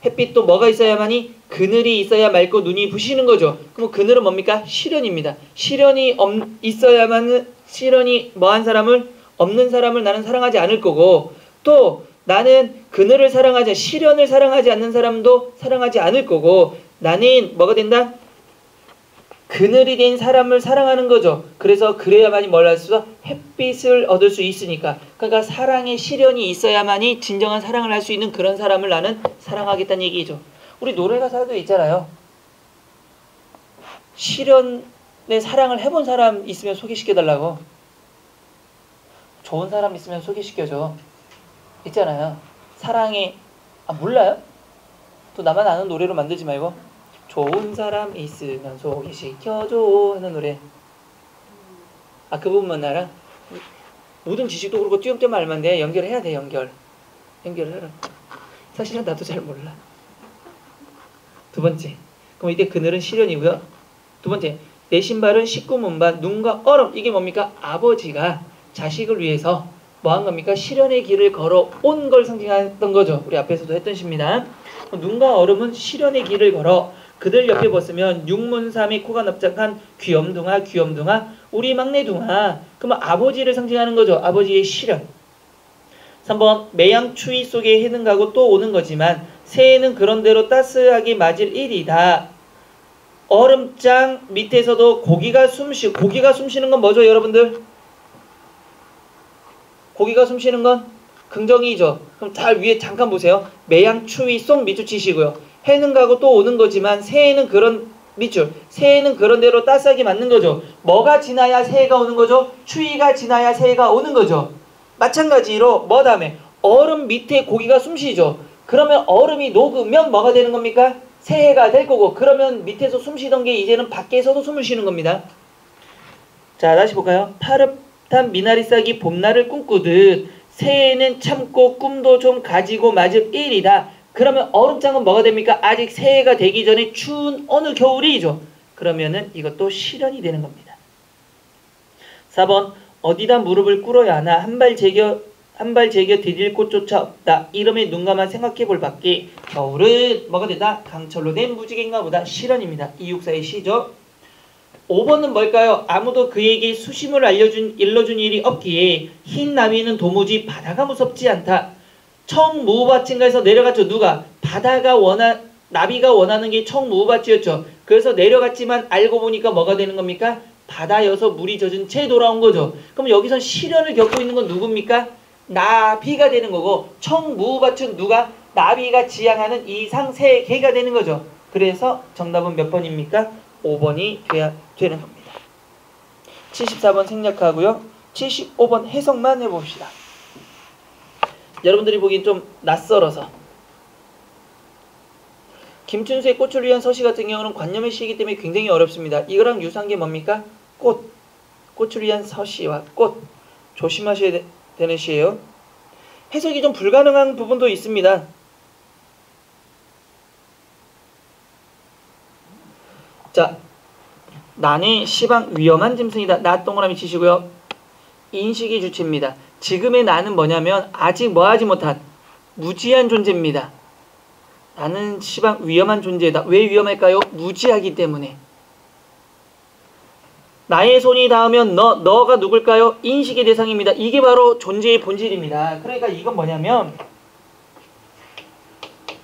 햇빛도 뭐가 있어야만이? 그늘이 있어야 맑고 눈이 부시는 거죠. 그럼 그늘은 뭡니까? 시련입니다. 시련이 있어야만 시련이 뭐한 사람을 없는 사람을 나는 사랑하지 않을 거고 또 나는 그늘을 사랑하지 시련을 사랑하지 않는 사람도 사랑하지 않을 거고 나는 뭐가 된다? 그늘이 된 사람을 사랑하는 거죠. 그래서 그래야만이 뭘 할 수 있어? 햇빛을 얻을 수 있으니까. 그러니까 사랑의 시련이 있어야만이 진정한 사랑을 할 수 있는 그런 사람을 나는 사랑하겠다는 얘기죠. 우리 노래 가사도 있잖아요. 시련의 사랑을 해본 사람 있으면 소개시켜달라고. 좋은 사람 있으면 소개시켜줘. 있잖아요. 사랑에 몰라요? 또 나만 아는 노래로 만들지 말고 좋은 사람 있으면 소개시켜줘 하는 노래. 그 부분만 알아? 모든 지식도 그렇고 띄엄띄엄 알면 돼. 연결해야 돼. 연결을 해라. 사실은 나도 잘 몰라. 두 번째, 그럼 이때 그늘은 시련이고요. 두 번째, 내 신발은 19문반 눈과 얼음. 이게 뭡니까? 아버지가 자식을 위해서 뭐한 겁니까? 시련의 길을 걸어온 걸 상징했던 거죠. 우리 앞에서도 했던 시입니다. 눈과 얼음은 시련의 길을 걸어 그들 옆에 벗으면 육문삼이 코가 납작한 귀염둥아 우리 막내둥아. 그러면 아버지를 상징하는 거죠. 아버지의 시련. 3번 매양 추위 속에 해는 가고 또 오는 거지만 새해는 그런대로 따스하게 맞을 일이다. 얼음장 밑에서도 고기가 숨쉬는 건 뭐죠, 여러분들? 고기가 숨쉬는 건 긍정이죠. 그럼 잘 위에 잠깐 보세요. 매양 추위 속 밑줄 치시고요. 해는 가고 또 오는 거지만 새해는 그런 밑줄. 새해는 그런 대로 따스하게 맞는 거죠. 뭐가 지나야 새해가 오는 거죠? 추위가 지나야 새해가 오는 거죠. 마찬가지로 뭐 다음에 얼음 밑에 고기가 숨쉬죠. 그러면 얼음이 녹으면 뭐가 되는 겁니까? 새해가 될 거고, 그러면 밑에서 숨쉬던 게 이제는 밖에서도 숨을 쉬는 겁니다. 자, 다시 볼까요? 파릇한 미나리 싹이 봄날을 꿈꾸듯 새해는 참고 꿈도 좀 가지고 맞을 일이다. 그러면 얼음장은 뭐가 됩니까? 아직 새해가 되기 전에 추운 어느 겨울이죠. 그러면은 이것도 시련이 되는 겁니다. 4번 어디다 무릎을 꿇어야 하나 한 발 제겨 디딜 곳조차 없다. 이름에 눈 감아 생각해 볼 밖에 겨울은 뭐가 되다? 강철로 된 무지개인가 보다. 시련입니다. 이육사의 시죠. 5번은 뭘까요? 아무도 그에게 수심을 일러준 일이 없기에 흰 나비는 도무지 바다가 무섭지 않다. 청무밭인가에서 내려갔죠. 누가? 나비가 원하는 게 청무밭이었죠. 그래서 내려갔지만 알고 보니까 뭐가 되는 겁니까? 바다여서 물이 젖은 채 돌아온 거죠. 그럼 여기서 시련을 겪고 있는 건 누굽니까? 나비가 되는 거고, 청무밭은 누가? 나비가 지향하는 이상세계가 되는 거죠. 그래서 정답은 몇 번입니까? 5번이 돼야 되는 겁니다. 74번 생략하고요. 75번 해석만 해봅시다. 여러분들이 보기엔 좀 낯설어서. 김춘수의 꽃을 위한 서시 같은 경우는 관념의 시이기 때문에 굉장히 어렵습니다. 이거랑 유사한 게 뭡니까? 꽃을 위한 서시와 꽃. 조심하셔야 되는 시예요. 해석이 좀 불가능한 부분도 있습니다. 자, 난의 시방 위험한 짐승이다. 나 동그라미 치시고요. 인식이 주체입니다. 지금의 나는 뭐냐면 아직 뭐하지 못한 무지한 존재입니다. 나는 시방 위험한 존재다. 왜 위험할까요? 무지하기 때문에. 나의 손이 닿으면 너가 누굴까요? 인식의 대상입니다. 이게 바로 존재의 본질입니다. 그러니까 이건 뭐냐면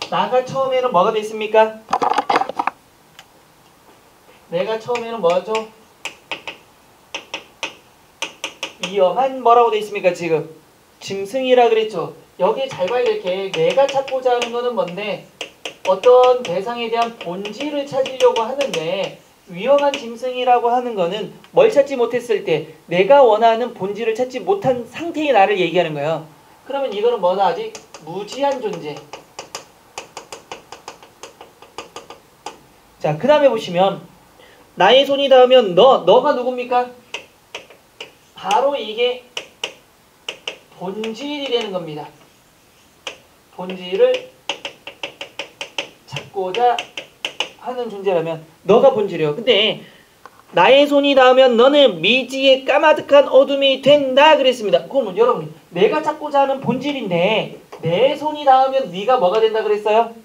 나가 처음에는 뭐가 됐습니까? 내가 처음에는 뭐죠? 위험한 뭐라고 돼 있습니까? 지금 짐승이라 그랬죠. 여기 잘 봐야 될 게 내가 찾고자 하는 거는 뭔데? 어떤 대상에 대한 본질을 찾으려고 하는데, 위험한 짐승이라고 하는 거는 뭘 찾지 못했을 때 내가 원하는 본질을 찾지 못한 상태의 나를 얘기하는 거예요. 그러면 이거는 뭐다? 아직 무지한 존재. 자, 그 다음에 보시면 나의 손이 닿으면 너가 누굽니까? 바로 이게 본질이 되는 겁니다. 본질을 찾고자 하는 존재라면 너가 본질이에요. 근데 나의 손이 닿으면 너는 미지의 까마득한 어둠이 된다 그랬습니다. 그럼 여러분, 내가 찾고자 하는 본질인데 내 손이 닿으면 네가 뭐가 된다 그랬어요?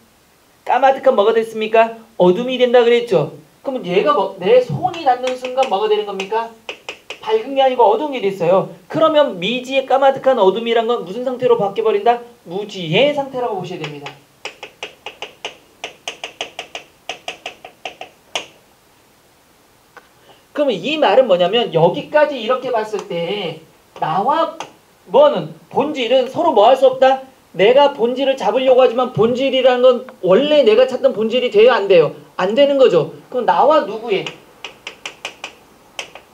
까마득한 뭐가 됐습니까? 어둠이 된다 그랬죠. 그럼 내 손이 닿는 순간 뭐가 되는 겁니까? 밝은 게 아니고 어두운 게 됐어요. 그러면 미지의 까마득한 어둠이란 건 무슨 상태로 바뀌어버린다? 무지의 상태라고 보셔야 됩니다. 그러면 이 말은 뭐냐면 여기까지 이렇게 봤을 때 나와 뭐는 본질은 서로 뭐 할 수 없다? 내가 본질을 잡으려고 하지만 본질이라는 건 원래 내가 찾던 본질이 돼요? 안 돼요? 안 되는 거죠. 그럼 나와 누구의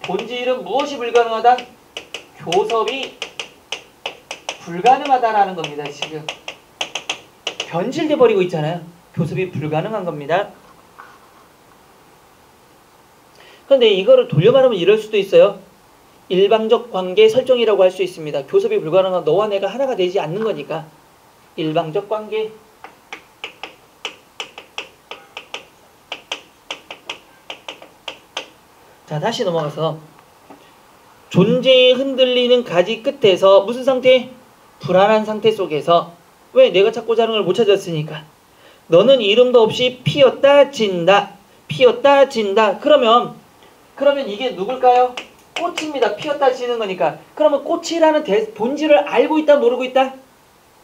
본질은 무엇이 불가능하다? 교섭이 불가능하다라는 겁니다. 지금 변질돼 버리고 있잖아요. 교섭이 불가능한 겁니다. 그런데 이거를 돌려 말하면 이럴 수도 있어요. 일방적 관계 설정이라고 할 수 있습니다. 교섭이 불가능한 너와 내가 하나가 되지 않는 거니까. 일방적 관계. 자, 다시 넘어가서 존재에 흔들리는 가지 끝에서 무슨 상태? 불안한 상태 속에서 왜? 내가 찾고자 하는 걸 못 찾았으니까. 너는 이름도 없이 피었다 진다. 피었다 진다. 그러면 이게 누굴까요? 꽃입니다. 피었다 지는 거니까. 그러면 꽃이라는 본질을 알고 있다 모르고 있다?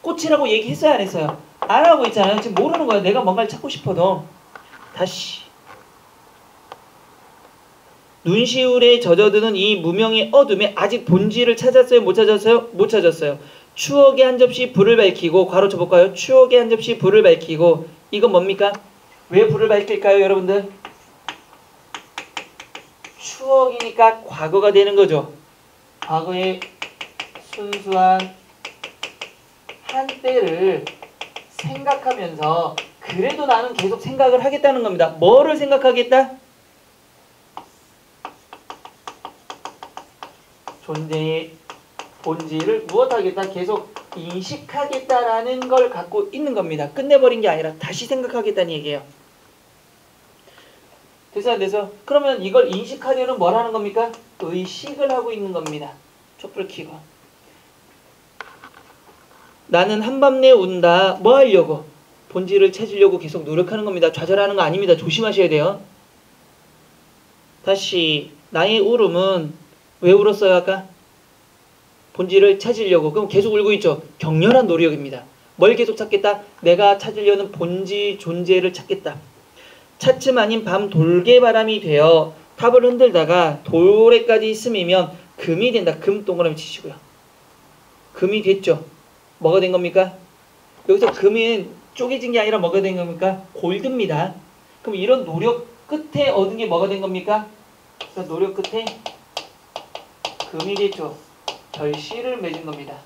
꽃이라고 얘기했어요 안 했어요? 안 하고 있잖아요. 지금 모르는 거예요. 내가 뭔가를 찾고 싶어도. 다시 눈시울에 젖어드는 이 무명의 어둠에 아직 본질을 찾았어요? 못 찾았어요? 못 찾았어요. 추억의 한 접시 불을 밝히고 괄호 쳐볼까요? 추억의 한 접시 불을 밝히고 이건 뭡니까? 왜 불을 밝힐까요 여러분들? 추억이니까 과거가 되는 거죠. 과거의 순수한 한때를 생각하면서 그래도 나는 계속 생각을 하겠다는 겁니다. 뭐를 생각하겠다? 존재의 본질을 무엇하겠다? 계속 인식하겠다라는 걸 갖고 있는 겁니다. 끝내버린 게 아니라 다시 생각하겠다는 얘기예요. 됐어요, 안 돼서? 그러면 이걸 인식하려는 뭘 하는 겁니까? 의식을 하고 있는 겁니다. 촛불 켜고. 나는 한밤내 운다. 뭐 하려고? 본질을 찾으려고 계속 노력하는 겁니다. 좌절하는 거 아닙니다. 조심하셔야 돼요. 다시 나의 울음은 왜 울었어요 아까? 본질을 찾으려고. 그럼 계속 울고 있죠. 격렬한 노력입니다. 뭘 계속 찾겠다? 내가 찾으려는 본질 존재를 찾겠다. 차츰 아닌 밤 돌개바람이 되어 탑을 흔들다가 돌에까지 스미면 금이 된다. 금 동그라미 치시고요. 금이 됐죠. 뭐가 된 겁니까? 여기서 금은 쪼개진 게 아니라 뭐가 된 겁니까? 골드입니다. 그럼 이런 노력 끝에 얻은 게 뭐가 된 겁니까? 그래서 노력 끝에 금이 됐죠. 결실을 맺은 겁니다.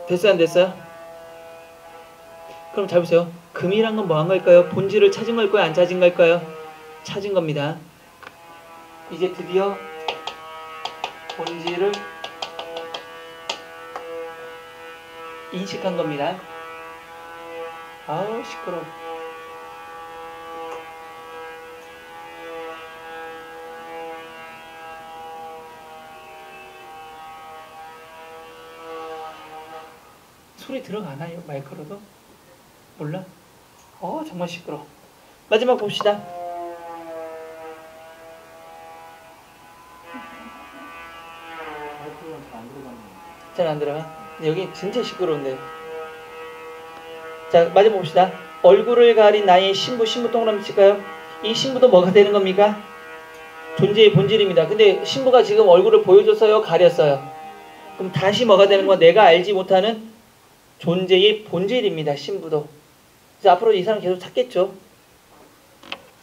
됐어요 안 됐어요? 그럼 잘 보세요. 금이란 건 뭐 한 걸까요? 본질을 찾은 걸까요? 안 찾은 걸까요? 찾은 겁니다. 이제 드디어 본질을 인식한 겁니다. 아우 시끄러워. 소리 들어가나요? 마이크로도? 몰라? 정말 시끄러워. 마지막 봅시다. 잘 안 들어가? 여기 진짜 시끄러운데. 자, 마지막 봅시다. 얼굴을 가린 나의 신부 동그라미 칠까요? 이 신부도 뭐가 되는 겁니까? 존재의 본질입니다. 근데 신부가 지금 얼굴을 보여줬어요? 가렸어요? 그럼 다시 뭐가 되는 건 내가 알지 못하는 존재의 본질입니다. 신부도. 그래서 앞으로 이 사람 계속 찾겠죠.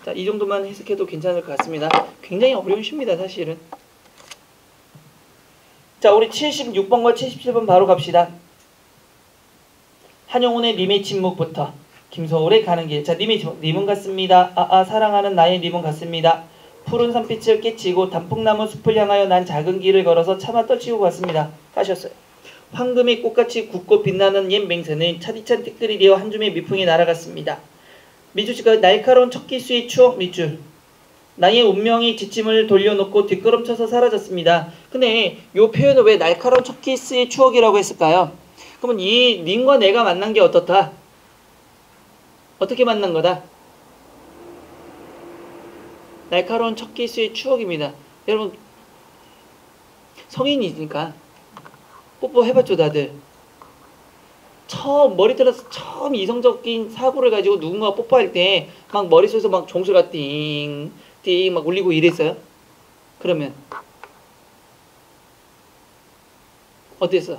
자, 이 정도만 해석해도 괜찮을 것 같습니다. 굉장히 어려운 시입니다. 사실은. 자, 우리 76번과 77번 바로 갑시다. 한용운의 님의 침묵부터 김서울의 가는 길. 자, 님의 침묵. 님은 같습니다. 사랑하는 나의 님은 같습니다. 푸른 산빛을 깨치고 단풍나무 숲을 향하여 난 작은 길을 걸어서 차마 떨치고 갔습니다. 가셨어요. 황금의 꽃같이 굳고 빛나는 옛 맹세는 차디찬 띠끌이 되어 한 줌의 미풍이 날아갔습니다. 미주씨가 날카로운 척기수의 추억 밑줄. 나의 운명이 지침을 돌려놓고 뒷걸음쳐서 사라졌습니다. 근데 이 표현을 왜 날카로운 척기수의 추억이라고 했을까요? 그러면 이 님과 내가 만난 게 어떻다? 어떻게 만난 거다? 날카로운 척기수의 추억입니다. 여러분 성인이니까 뽀뽀 해봤죠 다들? 머리 들어서 처음 이성적인 사고를 가지고 누군가가 뽀뽀할 때 막 머릿속에서 막 종소리가 띵띵 막 울리고 이랬어요? 그러면 어땠어?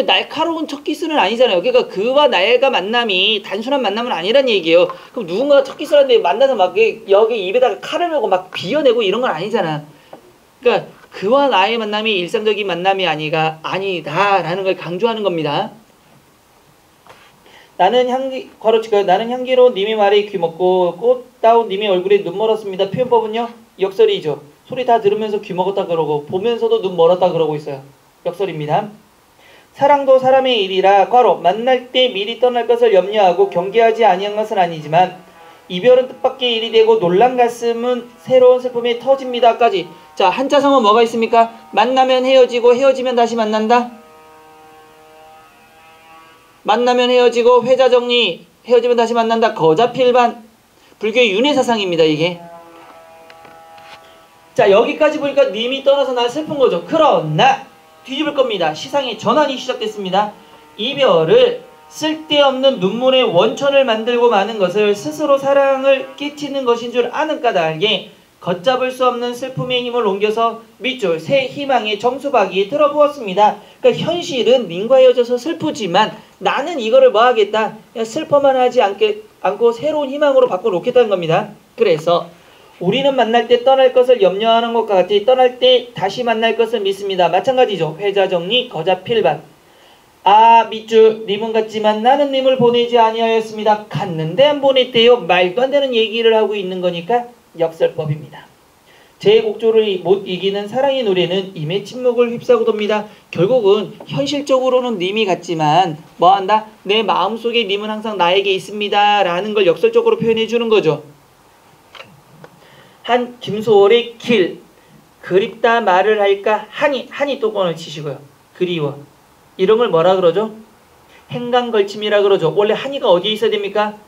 날카로운 첫 키스는 아니잖아요. 그러니까 그와 나의가 만남이 단순한 만남은 아니란 얘기예요. 그럼 누군가가 첫 키스를 하는데 만나서 막 여기 입에다가 칼을 메고 막 비어내고 이런 건 아니잖아. 그러니까 그와 나의 만남이 일상적인 만남이 아니다라는 걸 강조하는 겁니다. 나는 향기로 님의 말에 귀먹고 꽃다운 님의 얼굴에 눈 멀었습니다. 표현법은요. 역설이죠. 소리 다 들으면서 귀먹었다 그러고 보면서도 눈 멀었다 그러고 있어요. 역설입니다. 사랑도 사람의 일이라 만날 때 미리 떠날 것을 염려하고 경계하지 아니한 것은 아니지만 이별은 뜻밖의 일이 되고 놀란 가슴은 새로운 슬픔이 터집니다까지. 자, 한자성은 뭐가 있습니까? 만나면 헤어지고 헤어지면 다시 만난다. 만나면 헤어지고 회자정리, 헤어지면 다시 만난다. 거자필반. 불교의 윤회사상입니다, 이게. 자, 여기까지 보니까 님이 떠나서 날 슬픈 거죠. 그러나 뒤집을 겁니다. 시상의 전환이 시작됐습니다. 이별을 쓸데없는 눈물의 원천을 만들고 마는 것을 스스로 사랑을 끼치는 것인 줄 아는 까닭에 걷잡을 수 없는 슬픔의 힘을 옮겨서 밑줄 새 희망의 정수박이에 들어부었습니다. 그러니까 현실은 님과 헤어져서 슬프지만 나는 이거를 뭐 하겠다. 그냥 슬퍼만 하지 않고 새로운 희망으로 바꿔놓겠다는 겁니다. 그래서 우리는 만날 때 떠날 것을 염려하는 것과 같이 떠날 때 다시 만날 것을 믿습니다. 마찬가지죠. 회자정리 거자필반. 밑줄 님은 같지만 나는 님을 보내지 아니하였습니다. 갔는데 안 보냈대요. 말도 안 되는 얘기를 하고 있는 거니까 역설법입니다. 제 곡조를 못 이기는 사랑의 노래는 임의 침묵을 휩싸고 돕니다. 결국은 현실적으로는 님이 같지만 뭐한다? 내 마음속에 님은 항상 나에게 있습니다 라는 걸 역설적으로 표현해 주는 거죠. 한 김소월의 길. 그립다 말을 할까 한이 또건을 치시고요. 그리워. 이런 걸 뭐라 그러죠? 행간걸침이라 그러죠. 원래 한이가 어디에 있어야 됩니까?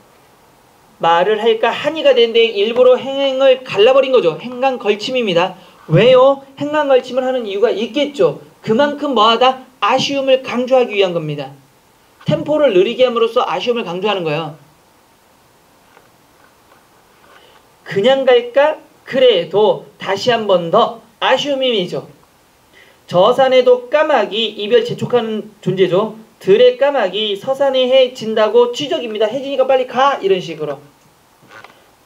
말을 할까 한이가 되는데 일부러 행을 갈라버린 거죠. 행간걸침입니다. 왜요? 행간걸침을 하는 이유가 있겠죠. 그만큼 뭐하다? 아쉬움을 강조하기 위한 겁니다. 템포를 느리게 함으로써 아쉬움을 강조하는 거예요. 그냥 갈까? 그래도 다시 한 번 더 아쉬움이죠. 저 산에도 까마귀 이별 재촉하는 존재죠. 들의 까마귀 서산에 해 진다고 취적입니다. 해지니까 빨리 가 이런 식으로.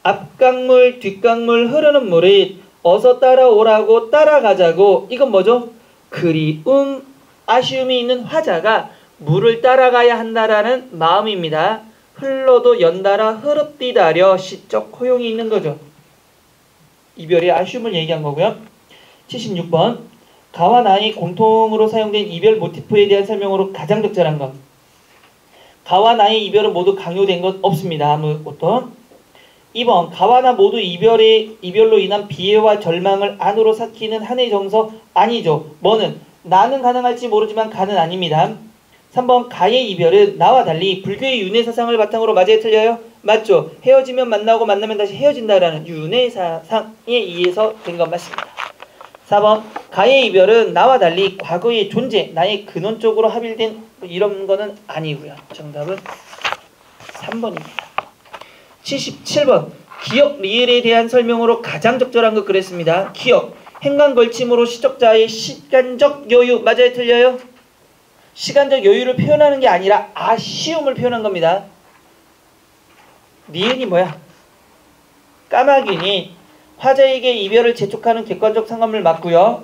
앞강물 뒷강물 흐르는 물이 어서 따라오라고 따라가자고. 이건 뭐죠? 그리움 아쉬움이 있는 화자가 물을 따라가야 한다라는 마음입니다. 흘러도 연달아 흐릅디다려 시적 호용이 있는 거죠. 이별의 아쉬움을 얘기한 거고요. 76번 가와 나의 공통으로 사용된 이별 모티프에 대한 설명으로 가장 적절한 것. 가와 나의 이별은 모두 강요된 것 없습니다. 아무것도. 2번 가와 나 모두 이별로 인한 비애와 절망을 안으로 삭히는 한의 정서 아니죠. 뭐는 나는 가능할지 모르지만 가는 아닙니다. 3번 가의 이별은 나와 달리 불교의 윤회사상을 바탕으로 맞아요 틀려요? 맞죠. 헤어지면 만나고 만나면 다시 헤어진다라는 윤회사상에 의해서 된 건 맞습니다. 4번 가의 이별은 나와 달리 과거의 존재 나의 근원적으로 합일된 이런 거는 아니고요. 정답은 3번입니다. 77번 기억 리을에 대한 설명으로 가장 적절한 것 그랬습니다. 기억 행간걸침으로 시적자의 시간적 여유 맞아요 틀려요? 시간적 여유를 표현하는 게 아니라 아쉬움을 표현한 겁니다. 니은이 뭐야? 까마귀니 화자에게 이별을 재촉하는 객관적 상관을 맞고요.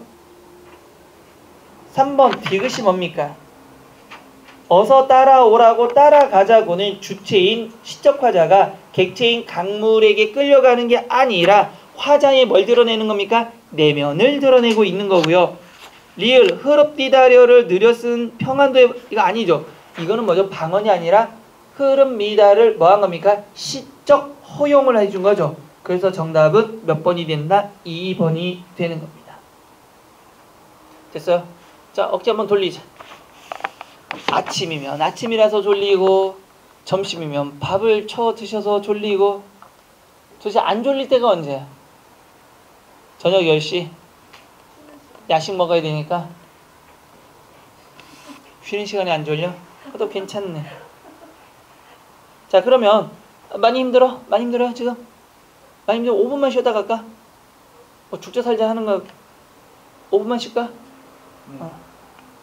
3번 디귿이 뭡니까? 어서 따라오라고 따라가자고는 주체인 시적 화자가 객체인 강물에게 끌려가는 게 아니라 화자에 뭘 드러내는 겁니까? 내면을 드러내고 있는 거고요. 리을 흐릅디다려를 느려 쓴 평안도의 이거 아니죠. 이거는 뭐죠? 방언이 아니라 흐릅니다를 뭐 한 겁니까? 시적 허용을 해준 거죠. 그래서 정답은 몇 번이 된다? 2번이 되는 겁니다. 됐어요? 자, 어깨 한번 돌리자. 아침이면 아침이라서 졸리고 점심이면 밥을 쳐 드셔서 졸리고 도대체 안 졸릴 때가 언제야? 저녁 10시 야식 먹어야 되니까 쉬는 시간에 안 졸려? 그것도 괜찮네. 자, 그러면 많이 힘들어? 많이 힘들어요 지금? 많이 힘들어? 5분만 쉬었다 갈까? 뭐 죽자 살자 하는 거 5분만 쉴까?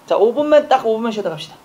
자, 5분만 딱 5분만 쉬었다 갑시다.